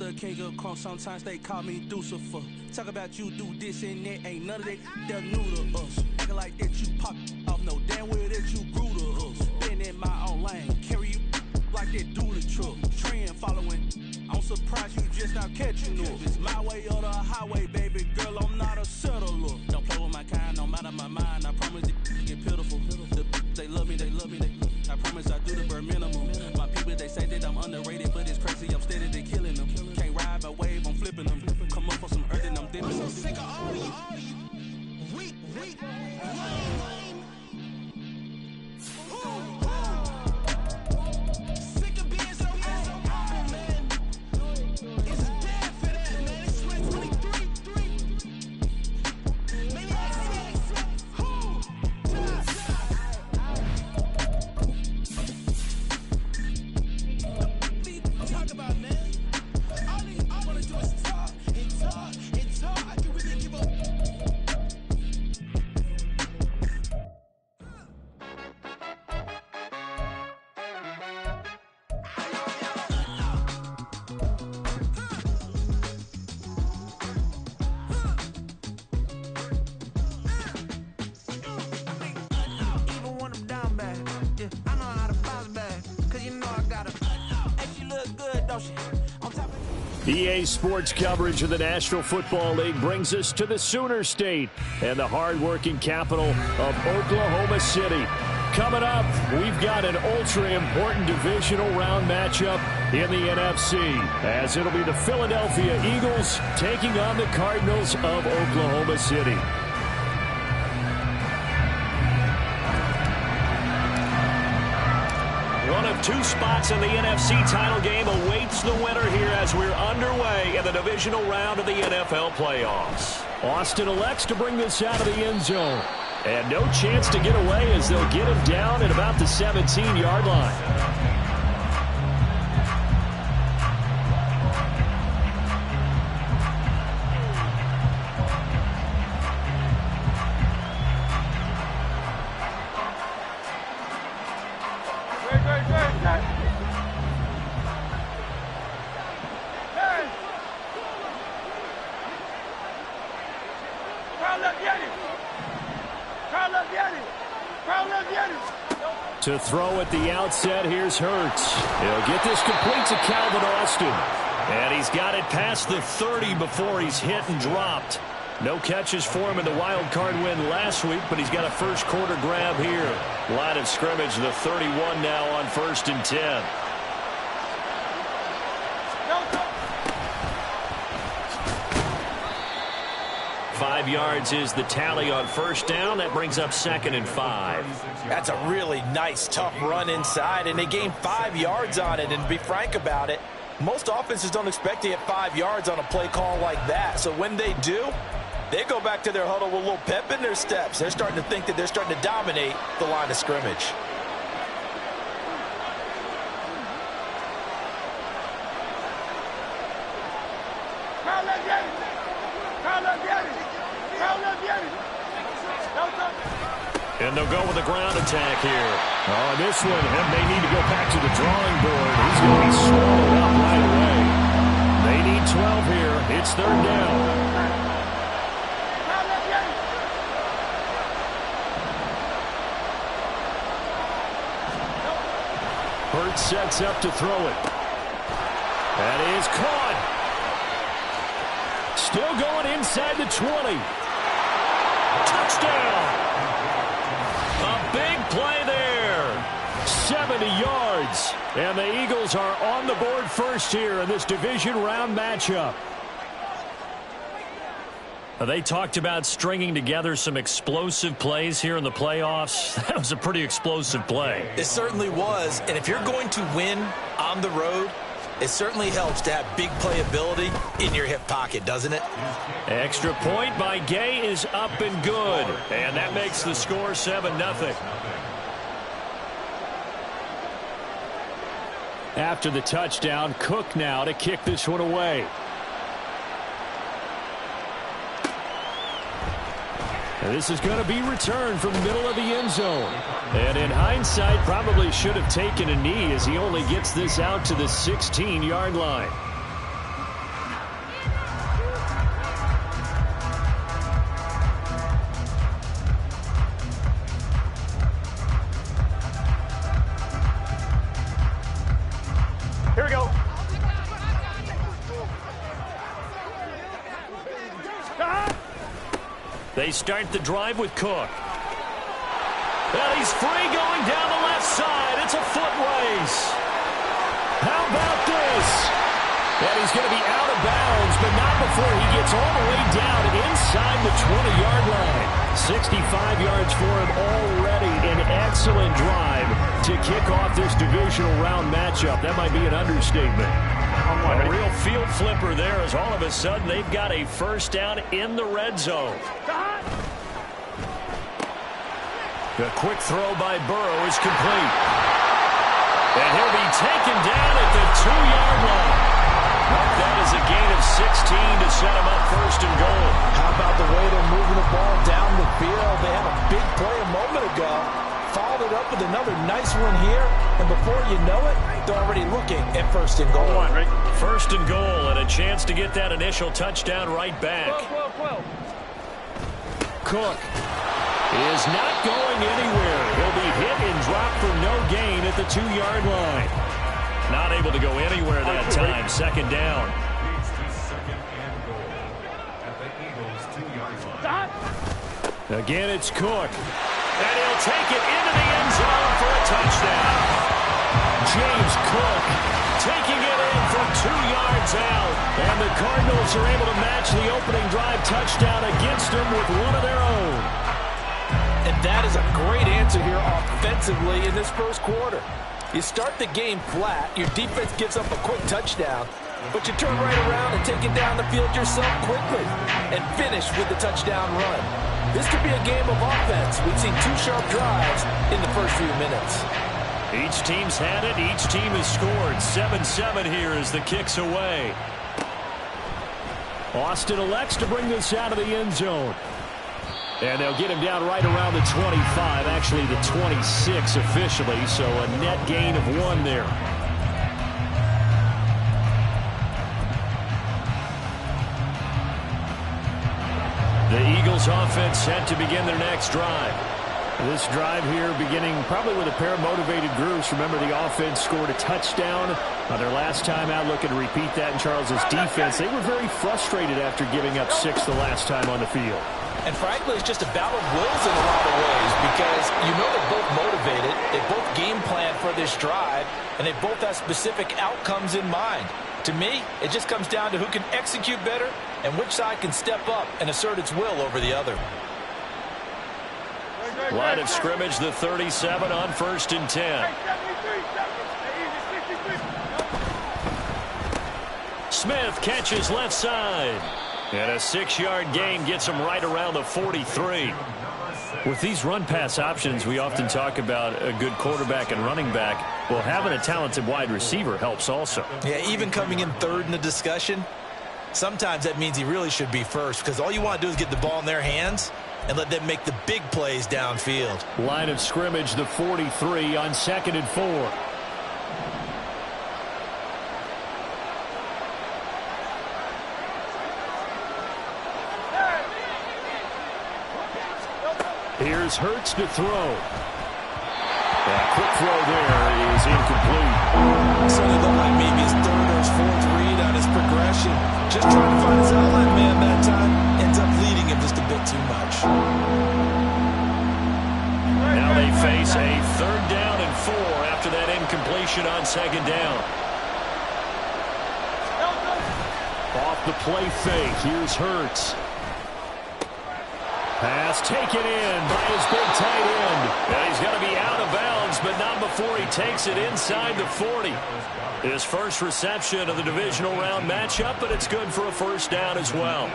the king of crunk, sometimes they call me Lucifer. Talk about you do this and that, ain't none of that, they're new to us. Acting like that you pop off, no damn well that you grew to us. Been in my own lane, carry you like that do the truck. Trend following, I'm surprised you just not catching up. It's my way or the highway, baby girl, I'm not a settler. Don't play with my kind, no matter my mind, I promise it get pitiful. They love me, I promise I do the bare minimum. My people, they say that I'm underrated, but it's crazy, I'm steady, they killing them. Can't ride my wave, I'm flipping them. Come up for some earth and I'm dipping them. I'm so sick of all you weak, lame. Sick of being so humble, man. It's dead for that, man. It's 2023. Maniacs. Who? Talk about, man. All I wanna do is talk and talk and talk. I can really give up. Even when I'm down bad, yeah, I know how to bounce back. Cause you know I got it. Hey, she look good, don't she? On top of EA Sports coverage of the National Football League brings us to the Sooner State and the hard-working capital of Oklahoma City. Coming up, we've got an ultra-important divisional round matchup in the NFC, as it'll be the Philadelphia Eagles taking on the Cardinals of Oklahoma City. One of two spots in the NFC title game awaits the winner here as we're underway in the divisional round of the NFL playoffs. Austin elects to bring this out of the end zone. And no chance to get away as they'll get him down at about the 17-yard line. To throw at the outset, here's Hurts. He'll get this complete to Calvin Austin. And he's got it past the 30 before he's hit and dropped. No catches for him in the wild card win last week, but he's got a first quarter grab here. Line of scrimmage, the 31 now on 1st and 10. 5 yards is the tally on first down. That brings up 2nd and 5. That's a really nice, tough run inside, and they gained 5 yards on it. And to be frank about it, most offenses don't expect to get 5 yards on a play call like that. So when they do, they go back to their huddle with a little pep in their steps. They're starting to think that they're starting to dominate the line of scrimmage. And they'll go with a ground attack here. On this one, and they need to go back to the drawing board. He's going to be swallowed up right away. They need 12 here. It's 3rd down. Hurts sets up to throw it. That is caught. Still going inside the 20. Touchdown. A big play there. 70 yards. And the Eagles are on the board first here in this division round matchup. They talked about stringing together some explosive plays here in the playoffs. That was a pretty explosive play. It certainly was. And if you're going to win on the road, it certainly helps to have big playability in your hip pocket, doesn't it? Extra point by Gay is up and good. And that makes the score 7-0. After the touchdown, Cook now to kick this one away. And this is going to be returned from the middle of the end zone. And in hindsight, probably should have taken a knee as he only gets this out to the 16-yard line. They start the drive with Cook. And he's free going down the left side. It's a foot race. How about this? And he's going to be out of bounds, but not before he gets all the way down inside the 20-yard line. 65 yards for him already. An excellent drive to kick off this divisional round matchup. That might be an understatement. A real field flipper there as all of a sudden they've got a first down in the red zone. A quick throw by Burrow is complete. And he'll be taken down at the 2-yard line. That is a gain of 16 to set him up first and goal. How about the way they're moving the ball down the field? They had a big play a moment ago. Followed it up with another nice one here. And before you know it, they're already looking at first and goal. First and goal and a chance to get that initial touchdown right back. Cook is not going anywhere. He'll be hit and dropped for no gain at the 2-yard line. Not able to go anywhere that time. Second down. Again, it's Cook. And he'll take it into the end zone for a touchdown. James Cook taking it in from 2 yards out. And the Cardinals are able to match the opening drive touchdown against them with one of their own. And that is a great answer here offensively in this first quarter. You start the game flat, your defense gives up a quick touchdown, but you turn right around and take it down the field yourself quickly and finish with the touchdown run. This could be a game of offense. We've seen 2 sharp drives in the first few minutes. Each team's had it. Each team has scored. 7-7 here as the kick's away. Austin elects to bring this out of the end zone. And they'll get him down right around the 25, actually the 26 officially, so a net gain of 1 there. The Eagles offense set to begin their next drive. This drive here beginning probably with a pair of motivated groups. Remember, the offense scored a touchdown on their last time out. Looking to repeat that in Charles's defense. They were very frustrated after giving up 6 the last time on the field. And frankly, it's just a battle of wills in a lot of ways because you know they're both motivated, they both game plan for this drive, and they both have specific outcomes in mind. To me, it just comes down to who can execute better and which side can step up and assert its will over the other. Line of scrimmage, the 37 on 1st and 10. Smith catches left side. And a 6-yard gain gets him right around the 43. With these run-pass options, we often talk about a good quarterback and running back. Well, having a talented wide receiver helps also. Yeah, even coming in third in the discussion, sometimes that means he really should be first because all you want to do is get the ball in their hands and let them make the big plays downfield. Line of scrimmage, the 43 on 2nd and 4. Here's Hurts to throw. That quick throw there is incomplete. Certainly looked like maybe his 3rd or his 4th read on his progression. Just trying to find his outlet man that time. Ends up leading him just a bit too much. Now they face a 3rd down and 4 after that incompletion on 2nd down. Off the play fake. Here's Hurts. Pass taken in by his big tight end. And he's going to be out of bounds, but not before he takes it inside the 40. His first reception of the divisional round matchup, but it's good for a first down as well.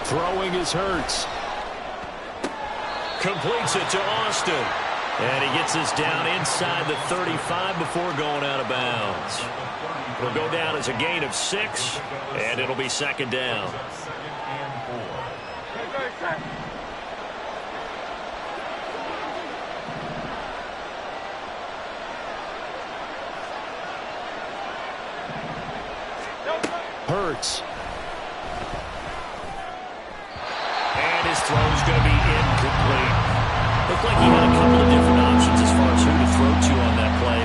Throwing is Hurts. Completes it to Austin. And he gets this down inside the 35 before going out of bounds. It'll go down as a gain of 6, and it'll be 2nd down. Hurts. his throw is going to be incomplete. Looked like he had a couple of different options as far as who to throw to on that play.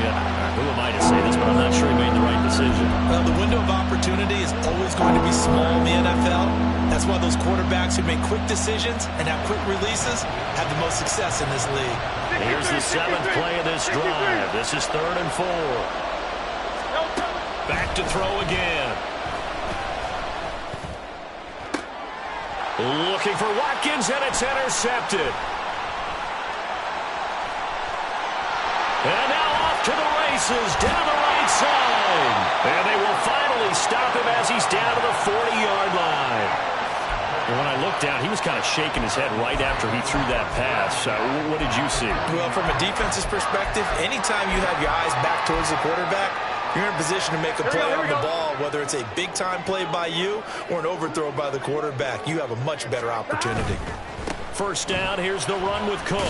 Who am I to say this, but I'm not sure he made the right decision. Well, the window of opportunity is always going to be small in the NFL. That's why those quarterbacks who make quick decisions and have quick releases have the most success in this league. Here's the 7th play of this drive. This is 3rd and 4. Back to throw again. Looking for Watkins, and it's intercepted. And now off to the races, down the right side. And they will finally stop him as he's down to the 40-yard line. And when I looked down, he was kind of shaking his head right after he threw that pass. What did you see? Well, from a defense's perspective, anytime you have your eyes back towards the quarterback, you're in a position to make a play on the ball, whether it's a big-time play by you or an overthrow by the quarterback. You have a much better opportunity. First down, here's the run with Cook.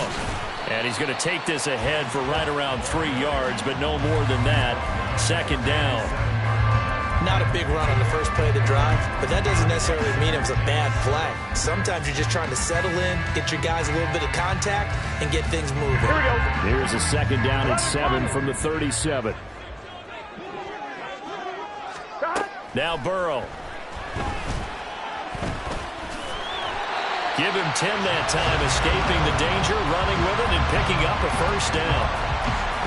And he's going to take this ahead for right around 3 yards, but no more than that. 2nd down. Not a big run on the first play of the drive, but that doesn't necessarily mean it was a bad play. Sometimes you're just trying to settle in, get your guys a little bit of contact, and get things moving. Here's a 2nd down and 7 from the 37. Now Burrow. Give him 10 that time, escaping the danger, running with it, and picking up a first down.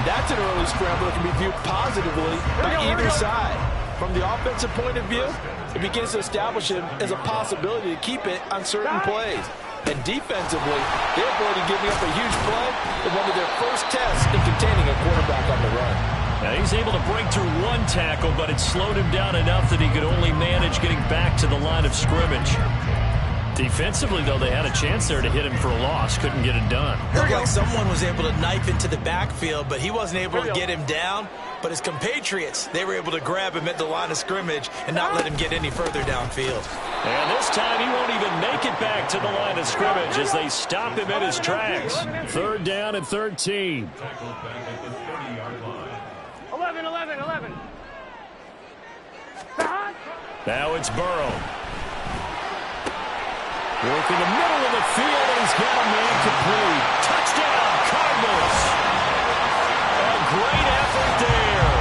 That's an early scramble that can be viewed positively by either side. From the offensive point of view, it begins to establish him as a possibility to keep it on certain plays. And defensively, their ability to giving up a huge play is one of their first tests in containing a quarterback on the run. Now he's able to break through one tackle, but it slowed him down enough that he could only manage getting back to the line of scrimmage. Defensively, though, they had a chance there to hit him for a loss. Couldn't get it done. Looked like someone was able to knife into the backfield, but he wasn't able to get him down. But his compatriots, they were able to grab him at the line of scrimmage and not let him get any further downfield. And this time he won't even make it back to the line of scrimmage as they stop him in his tracks. 3rd down and 13. 11. Now it's Burrow. Working the middle of the field, and he's got a man complete. Touchdown, Cardinals. A great effort there.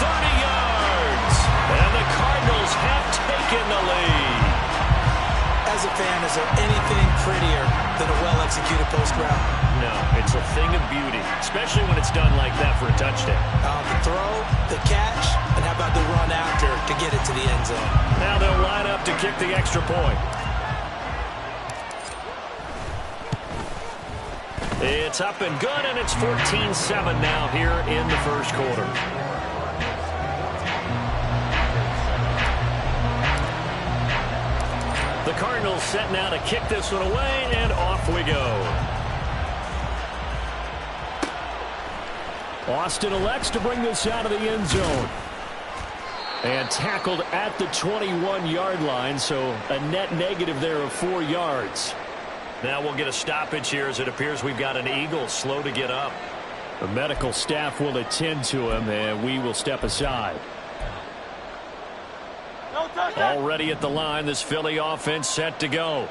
30 yards. And the Cardinals have taken the lead. As a fan, is there anything prettier than a well-executed post route? No, it's a thing of beauty, especially when it's done like that for a touchdown. The throw, the catch, and how about the run after to get it to the end zone? Now they'll line up to kick the extra point. It's up and good, and it's 14-7 now here in the first quarter. The Cardinals set now to kick this one away, and off we go. Austin elects to bring this out of the end zone. And tackled at the 21-yard line, so a net negative there of 4 yards. Now we'll get a stoppage here as it appears we've got an Eagle slow to get up. The medical staff will attend to him, and we will step aside. Already at the line, this Philly offense set to go.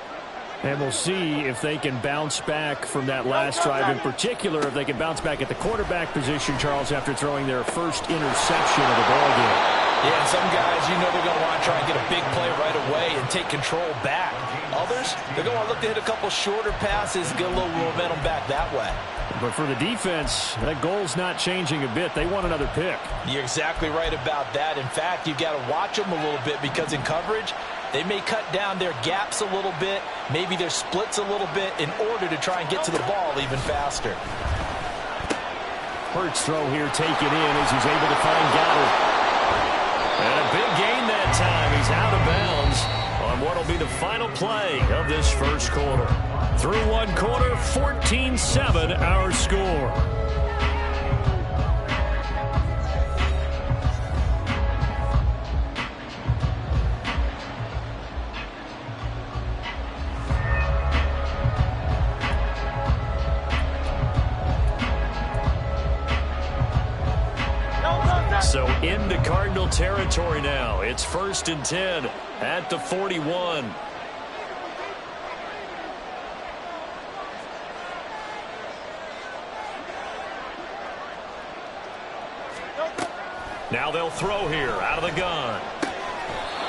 And we'll see if they can bounce back from that last drive. In particular, if they can bounce back at the quarterback position, Charles, after throwing their first interception of the ballgame. Yeah, and some guys, you know they're going to want to try and get a big play right away and take control back. Others, they're going to look to hit a couple shorter passes, get a little momentum back that way. But for the defense, that goal's not changing a bit. They want another pick. You're exactly right about that. In fact, you've got to watch them a little bit because in coverage, they may cut down their gaps a little bit, maybe their splits a little bit in order to try and get to the ball even faster. Hurts throw here taken in as he's able to find Goddard. And a big gain that time. He's out of bounds on what will be the final play of this first quarter. Through one quarter, 14-7 our score. So into Cardinal territory now. It's 1st and 10 at the 41. Now they'll throw here out of the gun.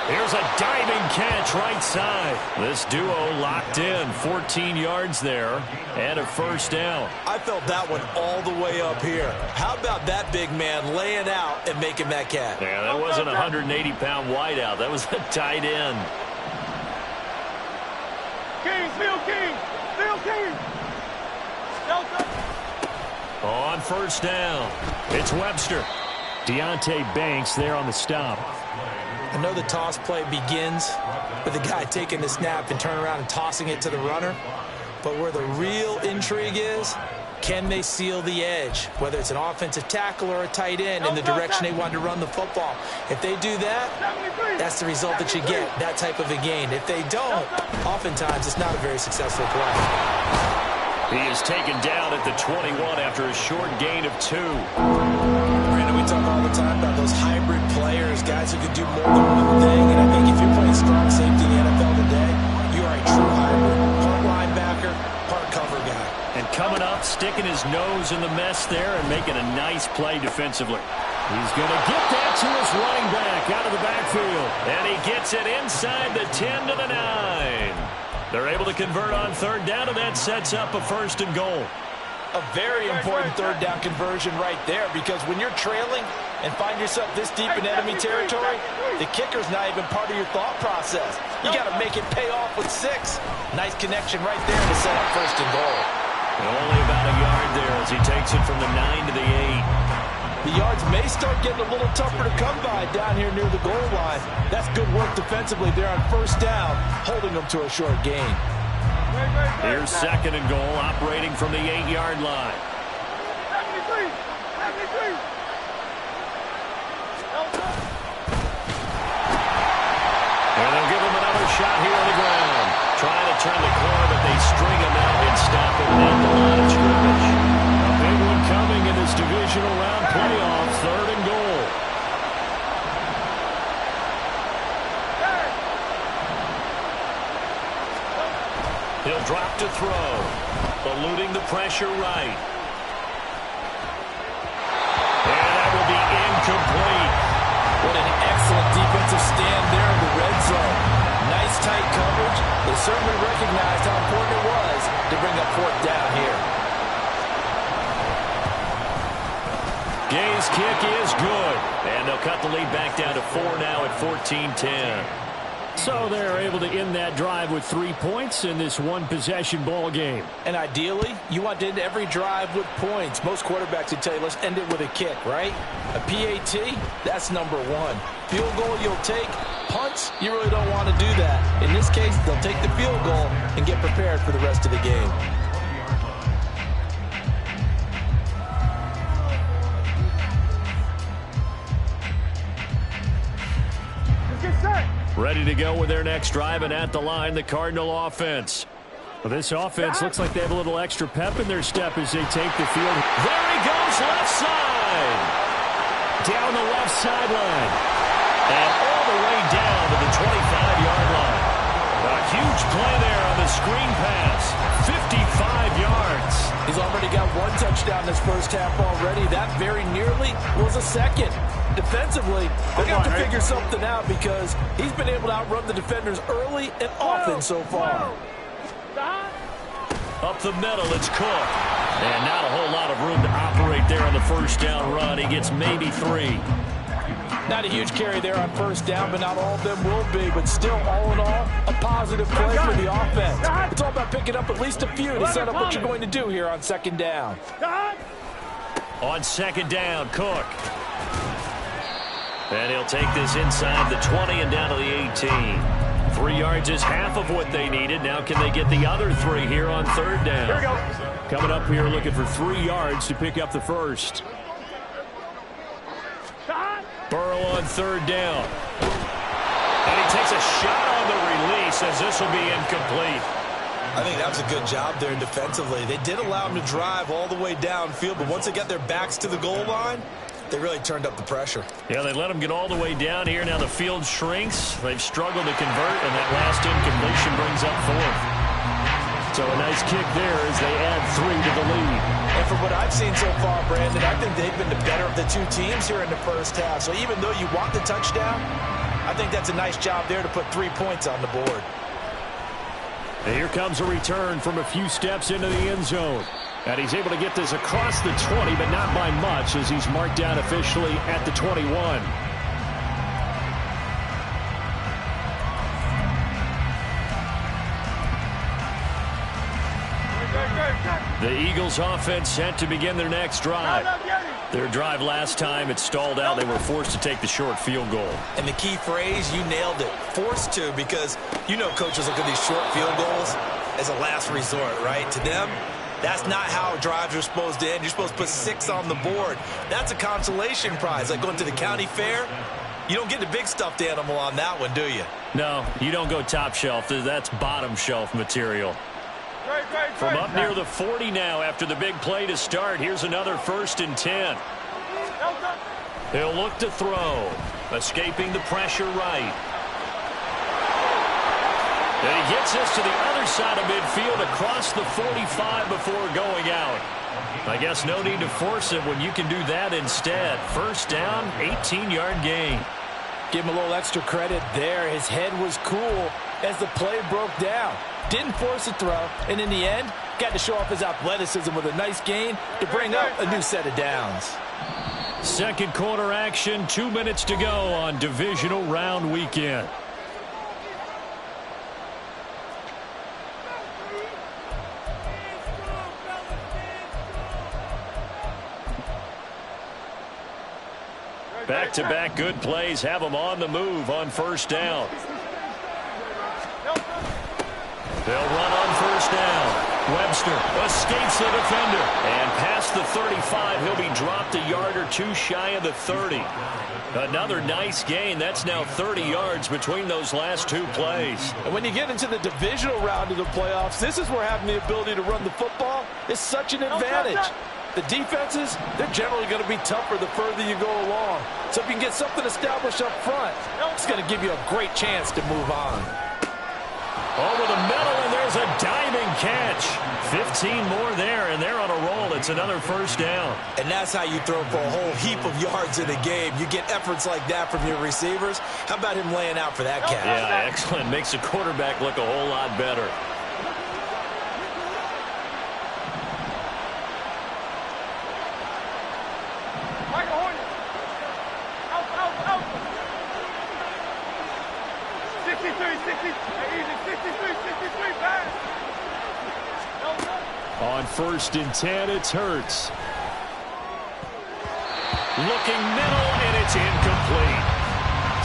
Here's a diving catch right side. This duo locked in. 14 yards there and a first down. I felt that one all the way up here. How about that big man laying out and making that catch? Yeah, that wasn't a 180-pound wideout. That was a tight end. King, Phil King, Phil King. Delta. On first down, it's Webster. Deontay Banks there on the stop. I know the toss play begins with the guy taking the snap and turning around and tossing it to the runner. But where the real intrigue is, can they seal the edge? Whether it's an offensive tackle or a tight end in the direction they want to run the football. If they do that, that's the result that you get, that type of a gain. If they don't, oftentimes it's not a very successful play. He is taken down at the 21 after a short gain of 2. Brandon, we talk all the time about those hybrid players, guys who can do more than one thing. And I think if you're playing strong safety in the NFL today, you are a true hybrid. Part linebacker, part cover guy. And coming up, sticking his nose in the mess there and making a nice play defensively. He's going to get that to his running back out of the backfield. And he gets it inside the 10 to the 9. They're able to convert on third down, and that sets up a first and goal. A very important third down conversion right there, because when you're trailing and find yourself this deep in enemy territory, the kicker's not even part of your thought process. You got to make it pay off with 6. Nice connection right there to set up first and goal. And only about a yard there as he takes it from the 9 to the 8. The yards may start getting a little tougher to come by down here near the goal line. That's good work defensively there on first down, holding them to a short gain. Here's second and goal, operating from the 8-yard line. 73. And they'll give him another shot here on the ground. Trying to turn the corner, but they string him out and stop him at the line of scrimmage. A big one coming in this divisional round playoff, third and goal. He'll drop to throw, eluding the pressure right. And that will be incomplete. What an excellent defensive stand there in the red zone. Nice tight coverage. They certainly recognized how important it was to bring up fourth down here. Gay's kick is good. And they'll cut the lead back down to 4 now at 14-10. So they're able to end that drive with 3 points in this one-possession ball game. And ideally, you want to end every drive with points. Most quarterbacks would tell you, let's end it with a kick, right? A PAT, that's number 1. Field goal you'll take. Punts, you really don't want to do that. In this case, they'll take the field goal and get prepared for the rest of the game. Ready to go with their next drive, and at the line, the Cardinal offense. Well, this offense looks like they have a little extra pep in their step as they take the field. There he goes, left side. Down the left sideline. And all the way down to the 25-yard line. A huge play there on the screen pass. 55 yards. He's already got 1 touchdown this first half already. That very nearly was a second. Defensively, they're going to have to figure something out because he's been able to outrun the defenders early and often so far. Up the middle, it's Cook. And not a whole lot of room to operate there on the first down run. He gets maybe 3. Not a huge carry there on first down, but not all of them will be. But still, all in all, a positive play for the offense. It's all about picking up at least a few to set up what you're going to do here on second down. On second down, Cook. And he'll take this inside the 20 and down to the 18. 3 yards is half of what they needed. Now can they get the other 3 here on third down? Here we go. Coming up here looking for 3 yards to pick up the first. Burrow on third down. And he takes a shot on the release as this will be incomplete. I think that was a good job there defensively. They did allow him to drive all the way downfield, but once they got their backs to the goal line, they really turned up the pressure. Yeah, they let them get all the way down here. Now the field shrinks. They've struggled to convert, and that last incompletion brings up 4th. To So a nice kick there as they add 3 to the lead. And from what I've seen so far, Brandon, I think they've been the better of the two teams here in the first half. So even though you want the touchdown, I think that's a nice job there to put 3 points on the board. And here comes a return from a few steps into the end zone. And he's able to get this across the 20, but not by much as he's marked down officially at the 21. The Eagles offense set to begin their next drive. Their drive last time, it stalled out. They were forced to take the short field goal. And the key phrase, you nailed it, forced to, because you know coaches look at these short field goals as a last resort, right? To them, that's not how drives are supposed to end. You're supposed to put 6 on the board. That's a consolation prize, like going to the county fair. You don't get the big stuffed animal on that one, do you? No, you don't go top shelf. That's bottom shelf material. From up near the 40 now after the big play to start. Here's another 1st and 10. He'll look to throw. Escaping the pressure right. And he gets this to the other side of midfield across the 45 before going out. I guess no need to force it when you can do that instead. First down, 18-yard gain. Give him a little extra credit there. His head was cool as the play broke down. Didn't force a throw, and in the end, got to show off his athleticism with a nice gain to bring up a new set of downs. Second quarter action, 2 minutes to go on divisional round weekend. Back-to-back good plays have them on the move on first down. They'll run on first down. Webster escapes the defender. And past the 35, he'll be dropped a yard or 2 shy of the 30. Another nice gain. That's now 30 yards between those last 2 plays. And when you get into the divisional round of the playoffs, this is where having the ability to run the football is such an advantage. The defenses, they're generally going to be tougher the further you go along. So if you can get something established up front, it's going to give you a great chance to move on. Over the middle, and there's a diving catch. 15 more there, and they're on a roll. It's another first down. And that's how you throw for a whole heap of yards in a game. You get efforts like that from your receivers. How about him laying out for that catch? Yeah, excellent. Makes the quarterback look a whole lot better. On first and 10, it's Hurts. Looking middle, and it's incomplete.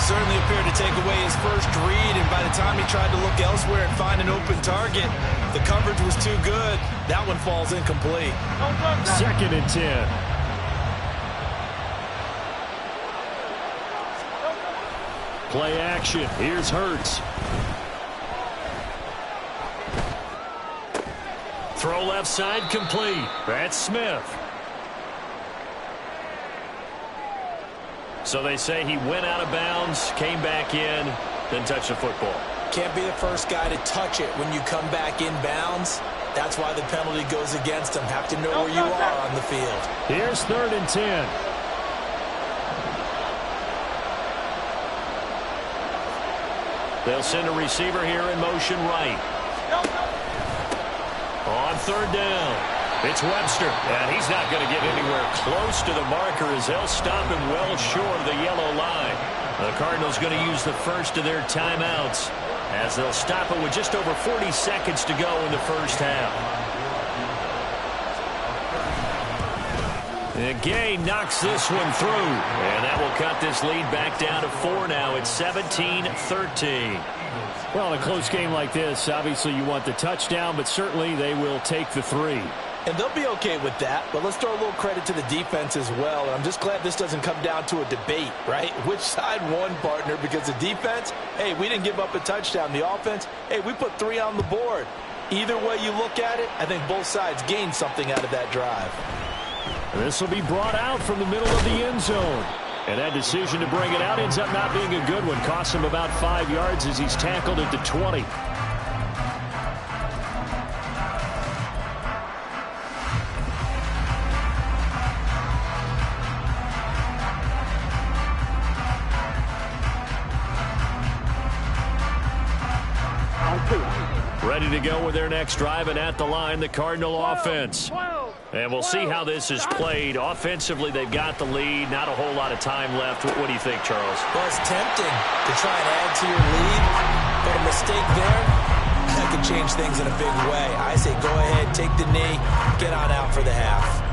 Certainly appeared to take away his first read, and by the time he tried to look elsewhere and find an open target, the coverage was too good. That one falls incomplete. Second and 10. Play action. Here's Hurts. Throw left side complete. That's Smith. So they say he went out of bounds, came back in, then touched the football. Can't be the first guy to touch it when you come back in bounds. That's why the penalty goes against him. Have to know where you are on the field. Here's 3rd and 10. They'll send a receiver here in motion right. On 3rd down, it's Webster, and he's not going to get anywhere close to the marker as they'll stop him well short of the yellow line. The Cardinals going to use the first of their timeouts as they'll stop it with just over 40 seconds to go in the first half. And Gay knocks this one through, and that will cut this lead back down to 4 now. It's 17-13. Well, in a close game like this, obviously you want the touchdown, but certainly they will take the 3. And they'll be okay with that, but let's throw a little credit to the defense as well. And I'm just glad this doesn't come down to a debate, right? Which side won, partner? Because the defense, hey, we didn't give up a touchdown. The offense, hey, we put 3 on the board. Either way you look at it, I think both sides gained something out of that drive. This will be brought out from the middle of the end zone. And that decision to bring it out ends up not being a good one. Costs him about 5 yards as he's tackled at the 20. Ready to go with their next drive, and at the line, the Cardinal offense. And we'll see how this is played. Offensively, they've got the lead. Not a whole lot of time left. What do you think, Charles? Well, it's tempting to try and add to your lead, but a mistake there, that could change things in a big way. I say go ahead, take the knee, get on out for the half.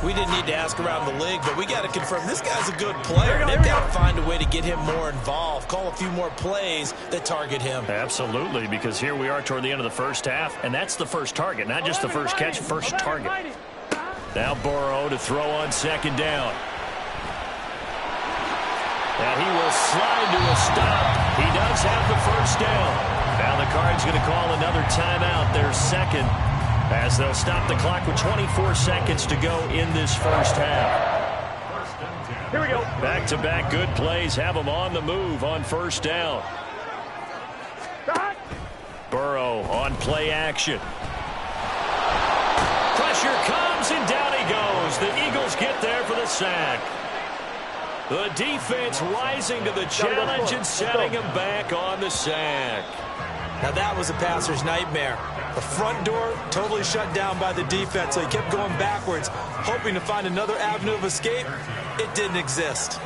We didn't need to ask around the league, but we got to confirm this guy's a good player. They've got to find a way to get him more involved, call a few more plays that target him. Absolutely, because here we are toward the end of the first half, and that's the first target, not just the first catch, first target. Now Burrow to throw on second down. And he will slide to a stop. He does have the first down. Now the Cards going to call another timeout, their second, as they'll stop the clock with 24 seconds to go in this first half. Here we go. Back-to-back good plays have them on the move on first down. Burrow on play action. Pressure comes, and down he goes. The Eagles get there for the sack. The defense rising to the challenge and setting him back on the sack. Now that was a passer's nightmare. The front door totally shut down by the defense, so he kept going backwards, hoping to find another avenue of escape. It didn't exist.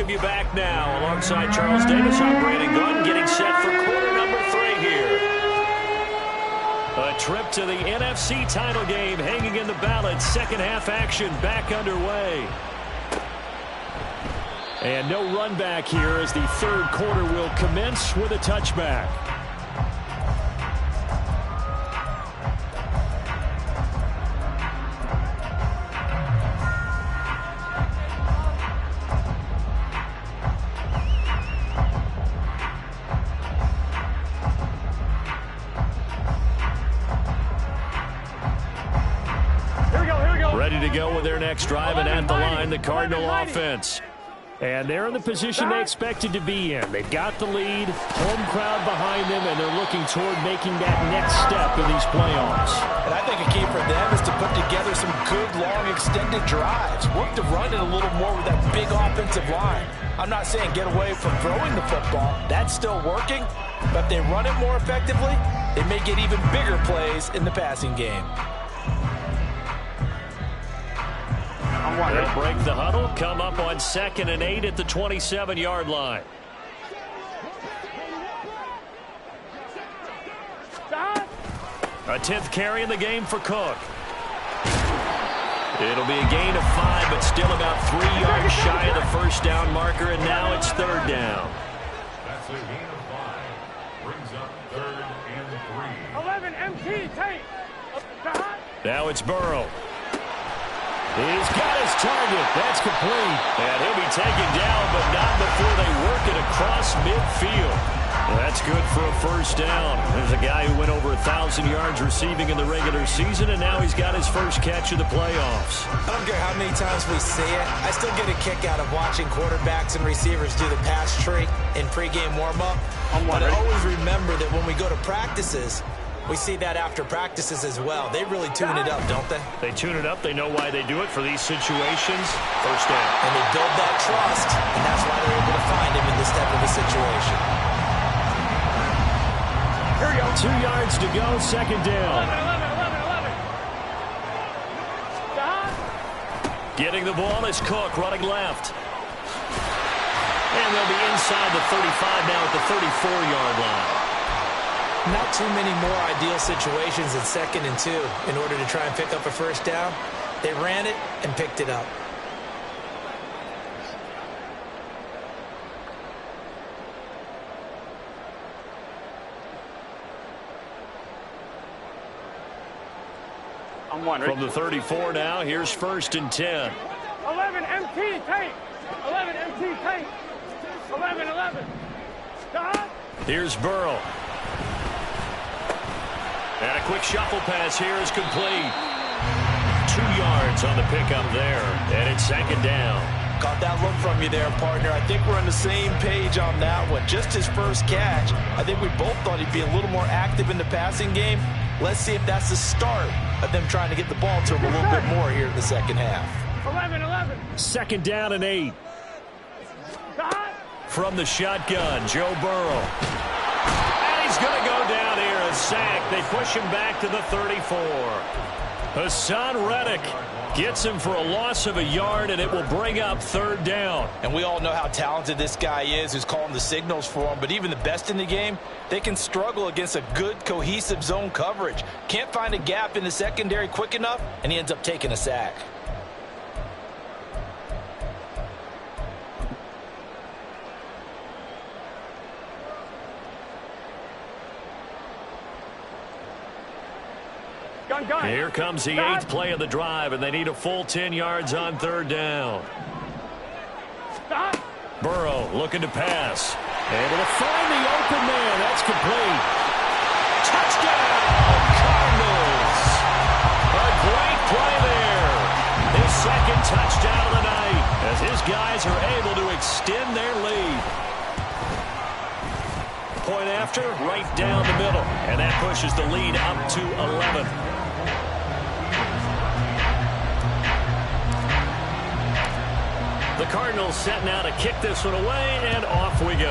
You back now alongside Charles Davis. I'm Brandon Gunn, getting set for quarter number 3 here. A trip to the NFC title game hanging in the balance. Second half action back underway. And no run back here as the third quarter will commence with a touchback. To go with their next drive, and at the line, the Cardinal offense. And they're in the position they expected to be in. They've got the lead, home crowd behind them, and they're looking toward making that next step in these playoffs. And I think a key for them is to put together some good, long, extended drives. Work to run it a little more with that big offensive line. I'm not saying get away from throwing the football. That's still working. But if they run it more effectively, they may get even bigger plays in the passing game. They'll break the huddle, come up on 2nd and 8 at the 27-yard line. A 10th carry in the game for Cook. It'll be a gain of 5, but still about 3 yards shy of the first down marker, and now it's third down. That's a gain of 5. Brings up 3rd and 3. 11 MT, take. Now it's Burrow. He's got his target. That's complete. And he'll be taken down, but not before they work it across midfield. That's good for a first down. There's a guy who went over 1,000 yards receiving in the regular season, and now he's got his first catch of the playoffs. I don't care how many times we see it. I still get a kick out of watching quarterbacks and receivers do the pass tree in pregame warm-up. But I always remember that when we go to practices, we see that after practices as well. They really tune it up, don't they? They tune it up. They know why they do it for these situations. First down. And they build that trust, and that's why they're able to find him in this type of a situation. Here we go. 2 yards to go, second down. 11. Getting the ball is Cook running left. And they'll be inside the 35 now at the 34-yard line. Not too many more ideal situations in 2nd and 2 in order to try and pick up a first down. They ran it and picked it up. I'm one. From the 34 now, here's 1st and 10. 11 MT, take. 11 MT, take. 11. Here's Burrow. And a quick shuffle pass here is complete. 2 yards on the pickup there, and it's second down. Got that look from you there, partner. I think we're on the same page on that one. Just his first catch, I think we both thought he'd be a little more active in the passing game. Let's see if that's the start of them trying to get the ball to him a little bit more here in the second half. 11. Second down and 8. From the shotgun, Joe Burrow. And he's going to go down here, a sack. They push him back to the 34. Hassan Reddick gets him for a loss of a yard, and it will bring up third down. And we all know how talented this guy is who's calling the signals for him, but even the best in the game, they can struggle against a good, cohesive zone coverage. Can't find a gap in the secondary quick enough, and he ends up taking a sack. Here comes the 8th play of the drive, and they need a full 10 yards on third down. Burrow looking to pass. Able to find the open man. That's complete. Touchdown, Cardinals. A great play there. His second touchdown of the night as his guys are able to extend their lead. Point after, right down the middle, and that pushes the lead up to 11. The Cardinals setting out to kick this one away, and off we go.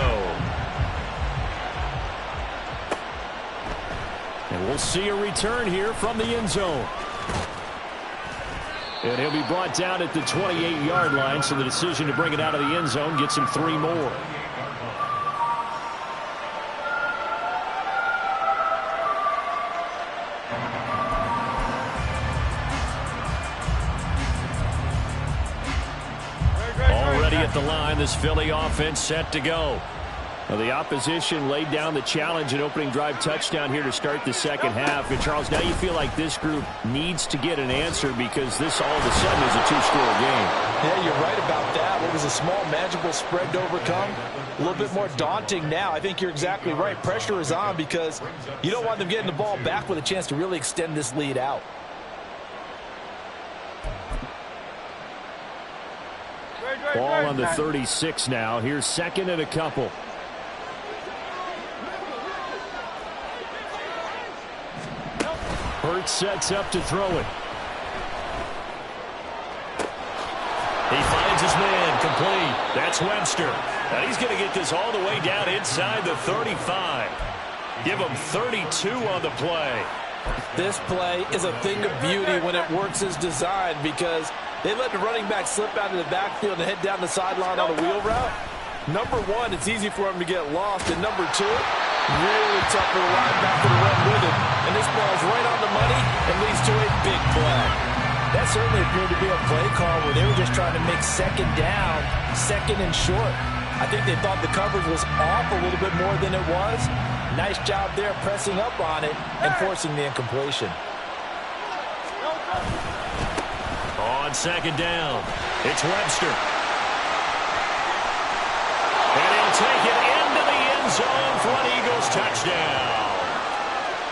And we'll see a return here from the end zone. And he'll be brought down at the 28-yard line, so the decision to bring it out of the end zone gets him 3 more. At the line, this Philly offense set to go. Well, the opposition laid down the challenge and opening drive touchdown here to start the second half. And Charles, now you feel like this group needs to get an answer because this all of a sudden is a 2-score game. Yeah, you're right about that. What was a small, manageable spread to overcome? A little bit more daunting now. I think you're exactly right. Pressure is on because you don't want them getting the ball back with a chance to really extend this lead out. Ball on the 36 now. Here's second and a couple. Hurts sets up to throw it. He finds his man complete. That's Webster. And he's going to get this all the way down inside the 35. Give him 32 on the play. This play is a thing of beauty when it works as designed because they let the running back slip out of the backfield and head down the sideline on a wheel route. Number one, it's easy for him to get lost. And number two, really tough for the linebacker to run with him. And this ball's right on the money and leads to a big play. That certainly appeared to be a play call where they were just trying to make second down, second and short. I think they thought the coverage was off a little bit more than it was. Nice job there pressing up on it and forcing the incompletion. On second down, it's Webster. And he'll take it into the end zone for an Eagles touchdown.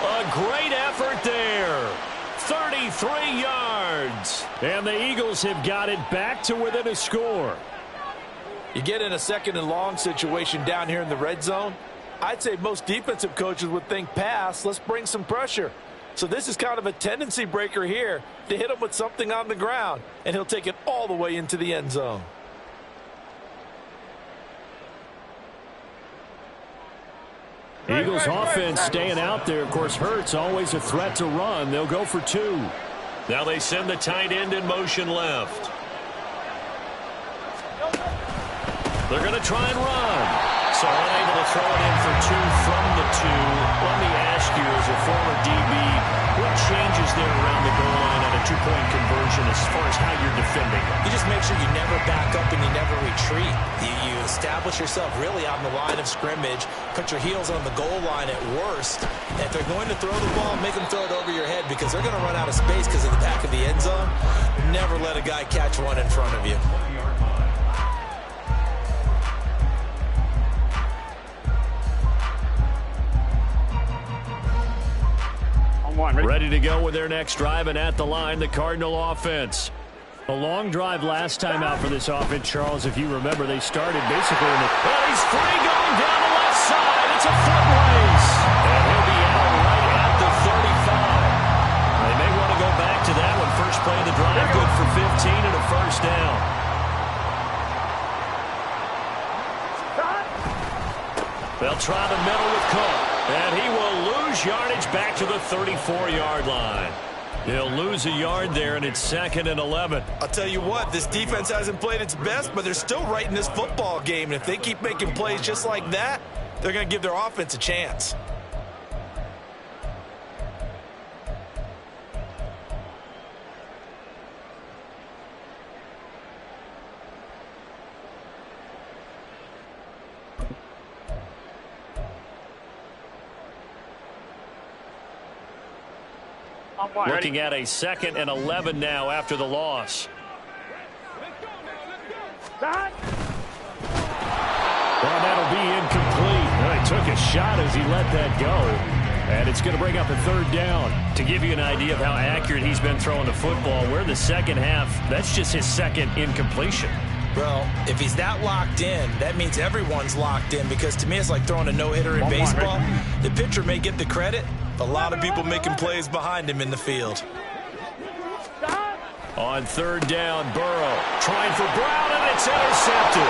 A great effort there. 33 yards. And the Eagles have got it back to within a score. You get in a second and long situation down here in the red zone. I'd say most defensive coaches would think pass. Let's bring some pressure. So this is kind of a tendency breaker here to hit him with something on the ground. And he'll take it all the way into the end zone. Eagles offense staying out there. Of course, Hurts always a threat to run. They'll go for 2. Now they send the tight end in motion left. They're going to try and run. So unable to throw it in for 2 from the 2. Let me ask you, as a former DB, what changes there around the goal line on a 2-point conversion as far as how you're defending? You just make sure you never back up and you never retreat. You establish yourself really on the line of scrimmage, put your heels on the goal line at worst. And if they're going to throw the ball, make them throw it over your head because they're going to run out of space because of the back of the end zone. Never let a guy catch one in front of you. Ready to go with their next drive, and at the line, the Cardinal offense. A long drive last time out for this offense, Charles. If you remember, they started basically in the... Well, he's free going down the left side. It's a foot race. And he'll be out right at the 35. They may want to go back to that one. First play of the drive, good for 15 and a first down. They'll try the middle with Cook. And he will lose yardage back to the 34-yard line. He'll lose a yard there, and it's 2nd and 11. I'll tell you what, this defense hasn't played its best, but they're still right in this football game. And if they keep making plays just like that, they're going to give their offense a chance. Looking at a 2nd and 11 now after the loss. Well, that'll be incomplete. Well, he took a shot as he let that go. And it's going to bring up a 3rd down. To give you an idea of how accurate he's been throwing the football, we're in the second half. That's just his 2nd incompletion. Well, if he's that locked in, that means everyone's locked in, because to me it's like throwing a no-hitter in baseball. The pitcher may get the credit, but a lot of people making plays behind him in the field. On 3rd down, Burrow trying for Brown, and it's intercepted.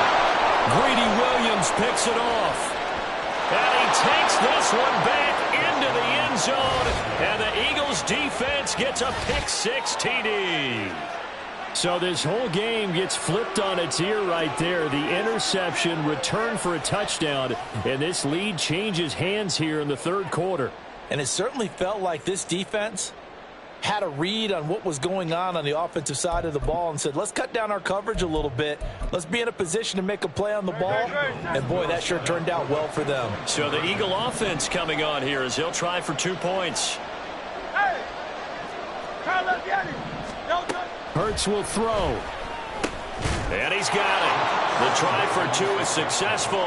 Greedy Williams picks it off. And he takes this one back into the end zone, and the Eagles defense gets a pick-6 TD. So this whole game gets flipped on its ear right there. The interception, return for a touchdown, and this lead changes hands here in the 3rd quarter. And it certainly felt like this defense had a read on what was going on the offensive side of the ball and said, let's cut down our coverage a little bit. Let's be in a position to make a play on the ball. And, boy, that sure turned out well for them. So the Eagle offense coming on here as he'll try for 2 points. Hurts will throw. And he's got it. The try for 2 is successful,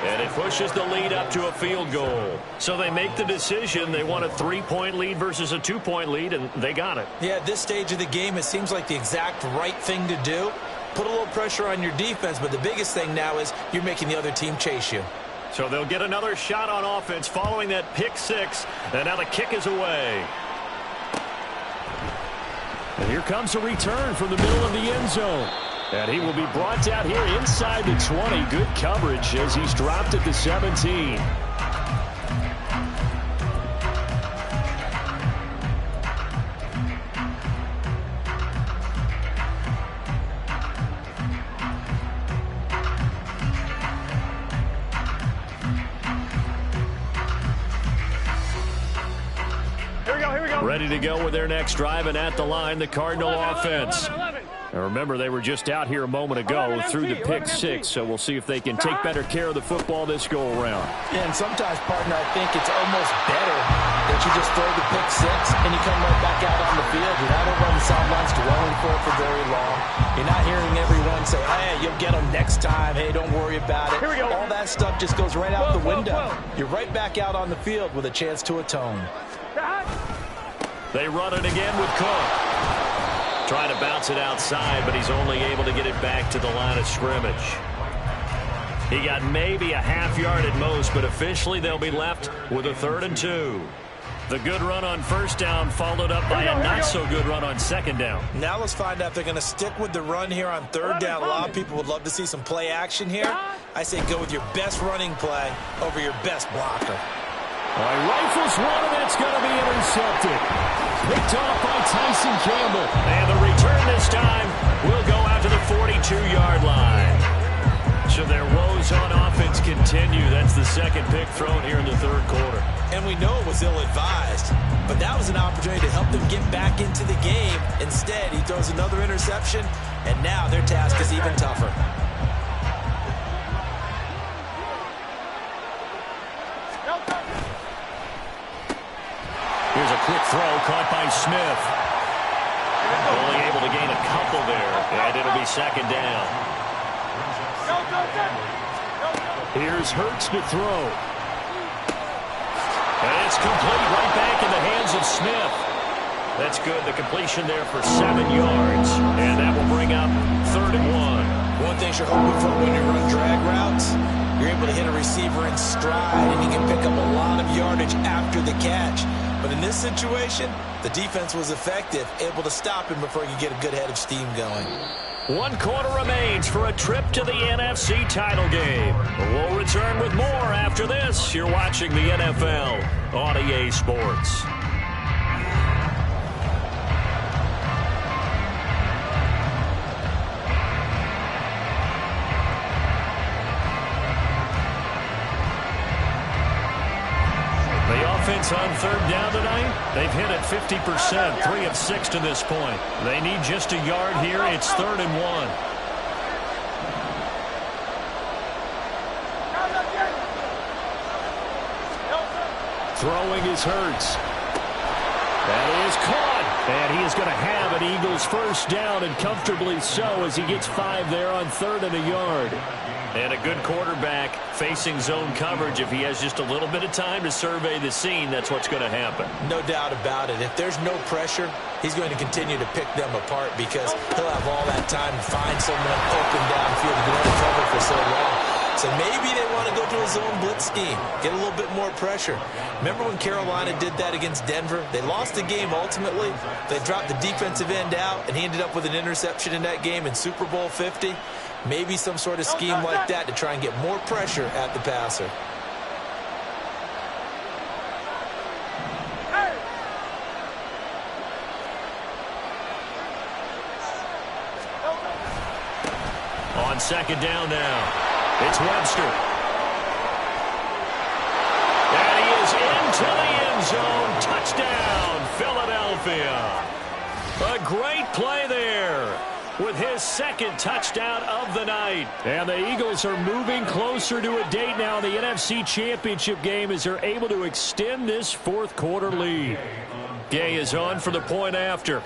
and it pushes the lead up to a field goal. So they make the decision. They want a 3-point lead versus a 2-point lead, and they got it. Yeah, at this stage of the game, it seems like the exact right thing to do. Put a little pressure on your defense, but the biggest thing now is you're making the other team chase you. So they'll get another shot on offense following that pick-6, and now the kick is away. And here comes a return from the middle of the end zone. And he will be brought down here inside the 20. Good coverage as he's dropped at the 17. Ready to go with their next drive, and at the line, the Cardinal offense. Now remember, they were just out here a moment ago through the pick-6, so we'll see if they can take better care of the football this go-around. Yeah, and sometimes, partner, I think it's almost better that you just throw the pick-6 and you come right back out on the field. You're not over on the sidelines dwelling for very long. You're not hearing everyone say, hey, you'll get them next time. Hey, don't worry about it. All that stuff just goes right out the window. You're right back out on the field with a chance to atone. They run it again with Cook. Trying to bounce it outside, but he's only able to get it back to the line of scrimmage. He got maybe a half yard at most, but officially they'll be left with a 3rd and 2. The good run on 1st down followed up by a not-so-good run on 2nd down. Now let's find out if they're going to stick with the run here on 3rd down. A lot of people would love to see some play action here. I say go with your best running play over your best blocker. All right, rifles one, and it's going to be intercepted. Picked off by Tyson Campbell. And the return this time will go out to the 42-yard line. So their woes on offense continue. That's the 2nd pick thrown here in the 3rd quarter. And we know it was ill-advised, but that was an opportunity to help them get back into the game. Instead, he throws another interception, and now their task is even tougher. Here's a quick throw caught by Smith. Only able to gain a couple there, and it'll be 2nd down. Here's Hurts to throw. And it's complete right back in the hands of Smith. That's good. The completion there for 7 yards. And that will bring up 3rd and 1. One thing you're hoping for when you run drag routes, you're able to hit a receiver in stride, and he can pick up a lot of yardage after the catch. But in this situation, the defense was effective, able to stop him before he could get a good head of steam going. 1 quarter remains for a trip to the NFC title game. We'll return with more after this. You're watching the NFL on EA Sports. On 3rd down tonight, they've hit it 50%, 3 of 6 to this point. They need just a yard here. It's 3rd and 1. Throwing is Hurts. That is caught. And he is going to have an Eagles first down, and comfortably so, as he gets 5 there on 3rd and a yard. And a good quarterback facing zone coverage. If he has just a little bit of time to survey the scene, that's what's going to happen. No doubt about it. If there's no pressure, he's going to continue to pick them apart because he'll have all that time to find someone open downfield to get out of cover for so long. So maybe they want to go to a zone blitz scheme, get a little bit more pressure. Remember when Carolina did that against Denver? They lost the game ultimately. They dropped the defensive end out, and he ended up with an interception in that game in Super Bowl 50. Maybe some sort of scheme like that to try and get more pressure at the passer. On 2nd down now. It's Webster. And he is into the end zone. Touchdown, Philadelphia. A great play there with his 2nd touchdown of the night. And the Eagles are moving closer to a date now in the NFC Championship game as they're able to extend this 4th quarter lead. Gay is on for the point after.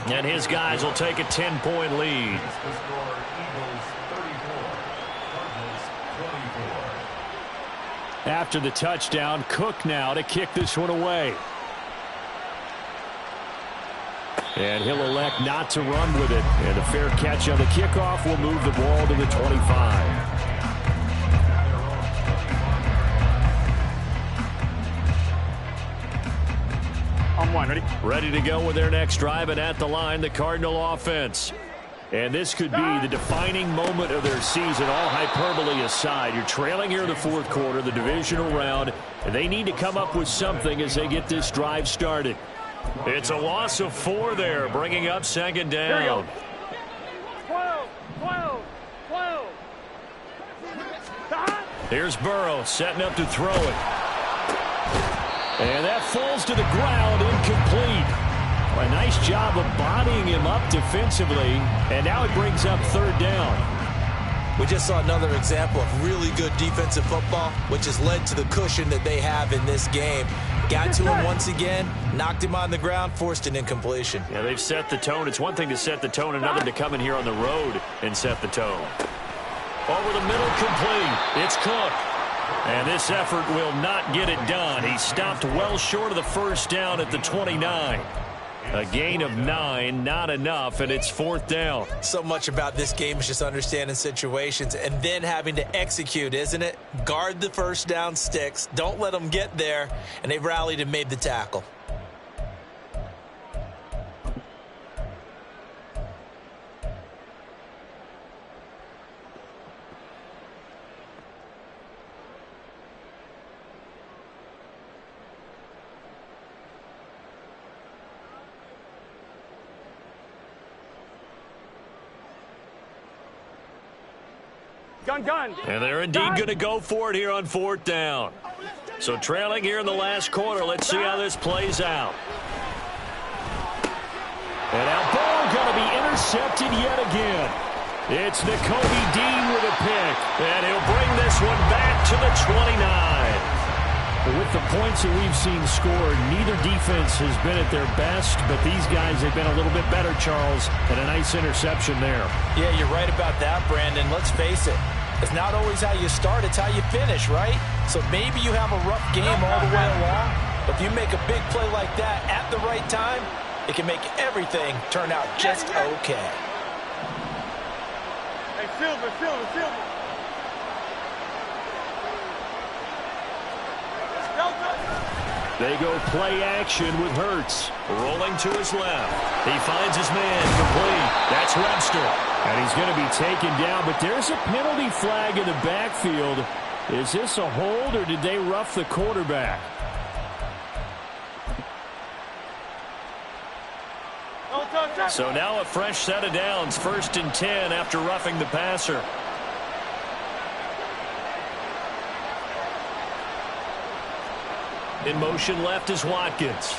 And his guys will take a 10-point lead. After the touchdown, Cook now to kick this one away. And he'll elect not to run with it. And a fair catch on the kickoff will move the ball to the 25. On 1, ready? Ready to go with their next drive, and at the line, the Cardinal offense. And this could be the defining moment of their season, all hyperbole aside. You're trailing here in the 4th quarter, the divisional round, and they need to come up with something as they get this drive started. It's a loss of 4 there, bringing up 2nd down. 12. Here's Burrow setting up to throw it. And that falls to the ground, incomplete. A nice job of bodying him up defensively, and now it brings up 3rd down. We just saw another example of really good defensive football, which has led to the cushion that they have in this game. Got to him once again, knocked him on the ground, forced an incompletion. Yeah, they've set the tone. It's one thing to set the tone, another to come in here on the road and set the tone. Over the middle, complete. It's Cook. And this effort will not get it done. He stopped well short of the first down at the 29. A gain of 9, not enough, and it's 4th down. So much about this game is just understanding situations and then having to execute, isn't it? Guard the first down sticks. Don't let them get there. And they rallied and made the tackle. Gun. And they're indeed going to go for it here on 4th down. So trailing here in the last quarter. Let's see how this plays out. And now ball going to be intercepted yet again. It's Nakobe Dean with a pick. And he'll bring this one back to the 29. With the points that we've seen scored, neither defense has been at their best, but these guys have been a little bit better, Charles, and a nice interception there. Yeah, you're right about that, Brandon. Let's face it. It's not always how you start, it's how you finish, right? So maybe you have a rough game all the way along, but if you make a big play like that at the right time, it can make everything turn out just okay. Hey, Silver. They go play action with Hurts. Rolling to his left. He finds his man complete. That's Webster. And he's going to be taken down, but there's a penalty flag in the backfield. Is this a hold, or did they rough the quarterback? So now a fresh set of downs. 1st and 10 after roughing the passer. In motion left is Watkins.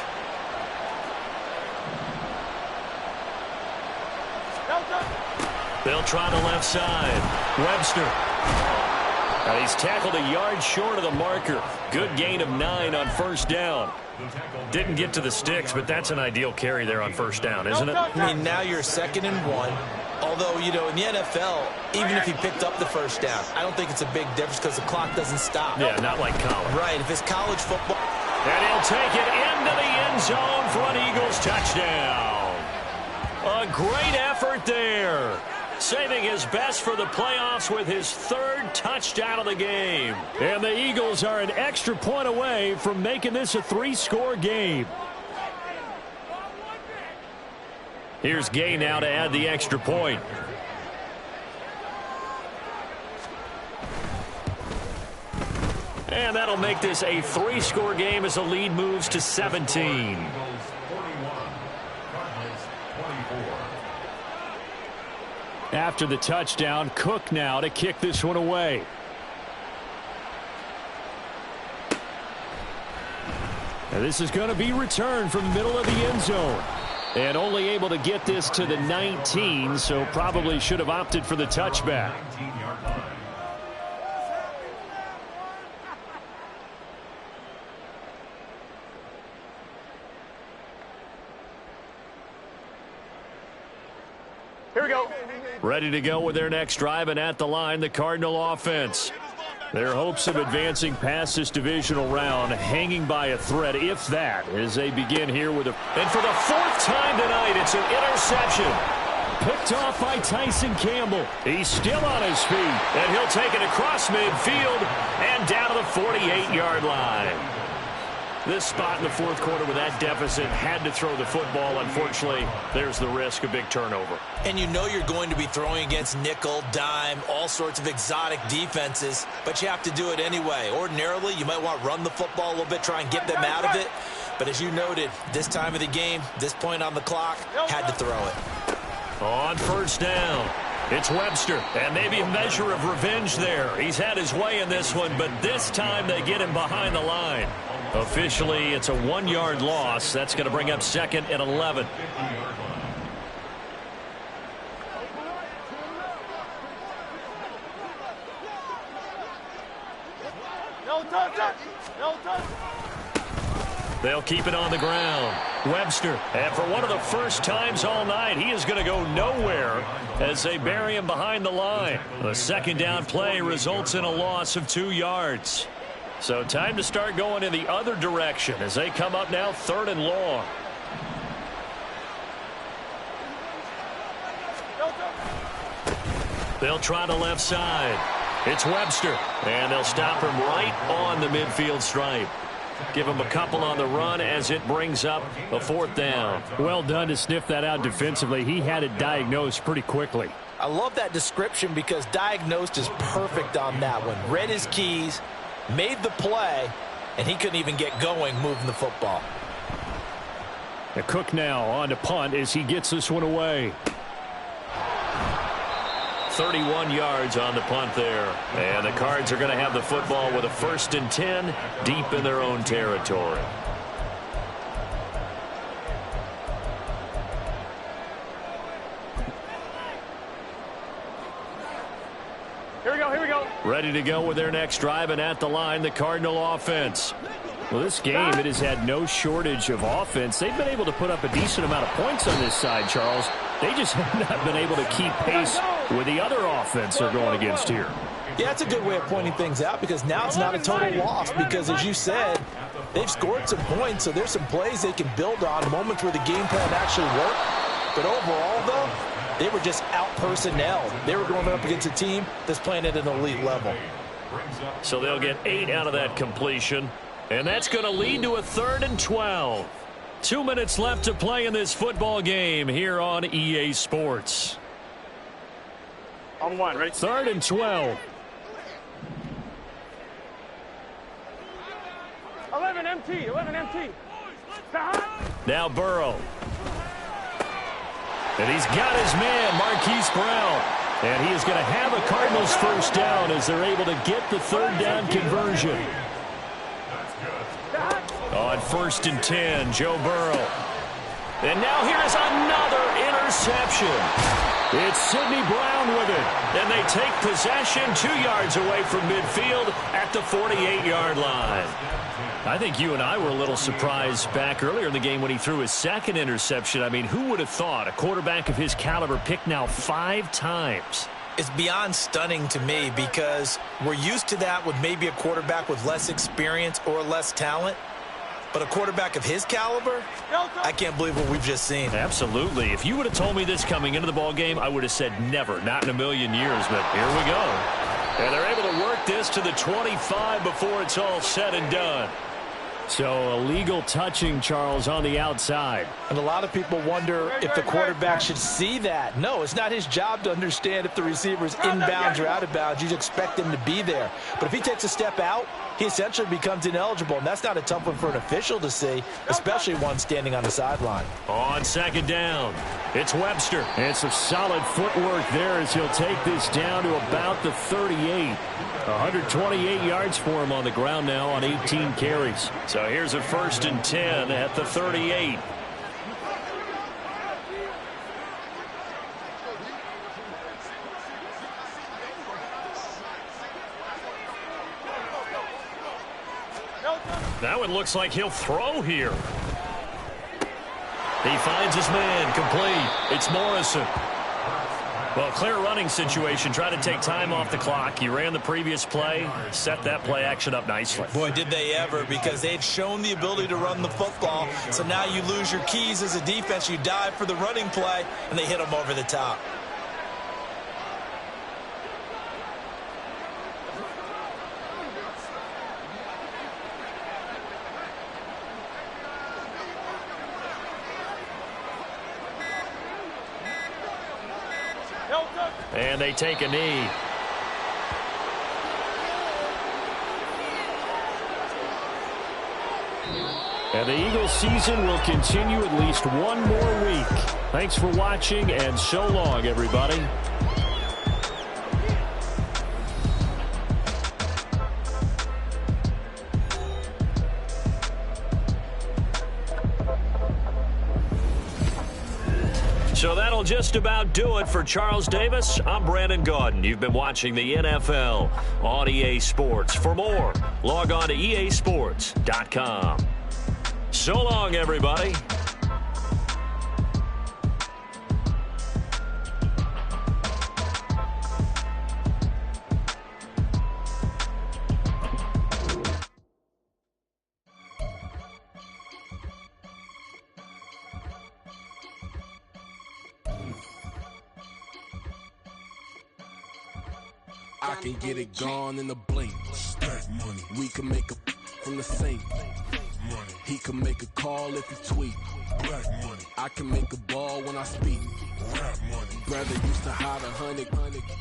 They'll try the left side. Webster. And he's tackled a yard short of the marker. Good gain of 9 on 1st down. Didn't get to the sticks, but that's an ideal carry there on 1st down, isn't it? I mean, now you're 2nd and 1. Although, you know, in the NFL, even if he picked up the 1st down, I don't think it's a big difference because the clock doesn't stop. Yeah, not like college. Right, if it's college football. And he'll take it into the end zone for an Eagles touchdown. A great effort there. Saving his best for the playoffs with his 3rd touchdown of the game. And the Eagles are an extra point away from making this a 3-score game. Here's Gay now to add the extra point. And that'll make this a 3-score game as the lead moves to 17. After the touchdown, Cook now to kick this one away. And this is going to be returned from the middle of the end zone. And only able to get this to the 19, so probably should have opted for the touchback. Here we go. Ready to go with their next drive, and at the line, the Cardinal offense. Their hopes of advancing past this divisional round hanging by a thread, if that, as they begin here with a... And for the 4th time tonight, it's an interception. Picked off by Tyson Campbell. He's still on his feet, and he'll take it across midfield and down to the 48-yard line. This spot in the 4th quarter with that deficit had to throw the football. Unfortunately, there's the risk of big turnover. And you know you're going to be throwing against nickel, dime, all sorts of exotic defenses, but you have to do it anyway. Ordinarily, you might want to run the football a little bit, try and get them out of it. But as you noted, this time of the game, this point on the clock, had to throw it. On 1st down, it's Webster, and maybe a measure of revenge there. He's had his way in this one, but this time they get him behind the line. Officially, it's a 1-yard loss. That's going to bring up 2nd and 11. They'll keep it on the ground. Webster, and for one of the first times all night, he is going to go nowhere as they bury him behind the line. The 2nd down play results in a loss of 2 yards. So time to start going in the other direction as they come up now 3rd and long. They'll try the left side. It's Webster, and they'll stop him right on the midfield stripe. Give him a couple on the run as it brings up a 4th down. Well done to sniff that out defensively. He had it diagnosed pretty quickly. I love that description because diagnosed is perfect on that one. Read his keys, made the play, and he couldn't even get going moving the football. And Cook now on to punt as he gets this one away. 31 yards on the punt there. And the Cards are going to have the football with a 1st and 10 deep in their own territory. Here we go. Ready to go with their next drive, and at the line, the Cardinal offense. Well, this game, it has had no shortage of offense. They've been able to put up a decent amount of points on this side, Charles. They just have not been able to keep pace with the other offense they're going against here. Yeah, it's a good way of pointing things out because now it's not a total loss because, as you said, they've scored some points, so there's some plays they can build on, moments where the game plan actually worked. But overall, though, they were just out-personnel. They were going up against a team that's playing at an elite level. So they'll get 8 out of that completion, and that's going to lead to a 3rd and 12. 2 minutes left to play in this football game here on EA Sports. On one, ready? 3rd and 12. 11 MT, 11 MT. Now Burrow. And he's got his man, Marquise Brown. And he is going to have a Cardinals first down as they're able to get the 3rd down conversion. On 1st and 10, Joe Burrow. And now here's another interception. It's Sidney Brown with it. And they take possession 2 yards away from midfield at the 48-yard line. I think you and I were a little surprised back earlier in the game when he threw his 2nd interception. I mean, who would have thought a quarterback of his caliber picked now 5 times? It's beyond stunning to me because we're used to that with maybe a quarterback with less experience or less talent. But a quarterback of his caliber, I can't believe what we've just seen. Absolutely. If you would have told me this coming into the ball game, I would have said never, not in a million years. But here we go. And they're able to work this to the 25 before it's all said and done. So illegal touching, Charles, on the outside. And a lot of people wonder if the quarterback should see that. No, it's not his job to understand if the receiver is inbounds or out of bounds. You expect him to be there. But if he takes a step out, he essentially becomes ineligible. And that's not a tough one for an official to see, especially one standing on the sideline. On 2nd down, it's Webster. And some solid footwork there as he'll take this down to about the 38. 128 yards for him on the ground now on 18 carries. So here's a 1st and 10 at the 38. That one looks like he'll throw here. He finds his man, complete. It's Morrison. Well, clear running situation. Try to take time off the clock. He ran the previous play, set that play action up nicely. Boy, did they ever, because they'd shown the ability to run the football. So now you lose your keys as a defense. You dive for the running play, and they hit him over the top. And they take a knee. And the Eagles season will continue at least one more week. Thanks for watching, and so long, everybody. So that'll just about do it for Charles Davis. I'm Brandon Gaudin. You've been watching the NFL on EA Sports. For more, log on to easports.com. So long, everybody. I can get it gone in a blink. Stack money. We can make a from the sink. Money. He can make a call if he tweet. Black money. I can make a ball when I speak. Rap money. Brother used to hide 100.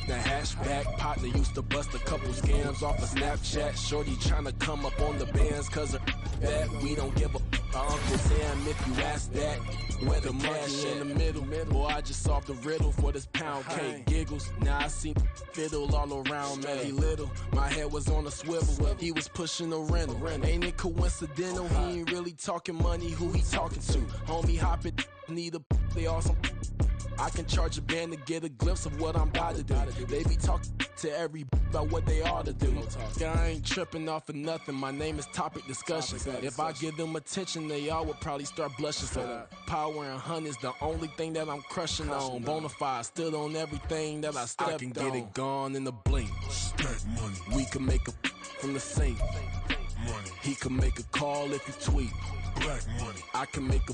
The hashback partner used to bust a couple scams off of Snapchat. Shorty tryna come up on the bands cause of that. We don't give a Uncle Sam if you ask that. Where the money in the middle. Boy, I just solved the riddle for this pound cake. Giggles, now I see fiddle all around me. He little, my head was on a swivel. He was pushing a rental. Ain't it coincidental? He ain't really talking money, who he talking to? Homie hopping, need a they awesome. I can charge a band to get a glimpse of what I'm about to do. They be talking to every about what they ought to do. I ain't tripping off of nothing. My name is Topic Discussions. If I give them attention, they all would probably start blushing. So power and hunt is the only thing that I'm crushing on. Bonafide stood on everything that I stepped on. I can get it gone in a blink. Stack money. We can make a from the sink. Money. He can make a call if you tweet. Black money. I can make a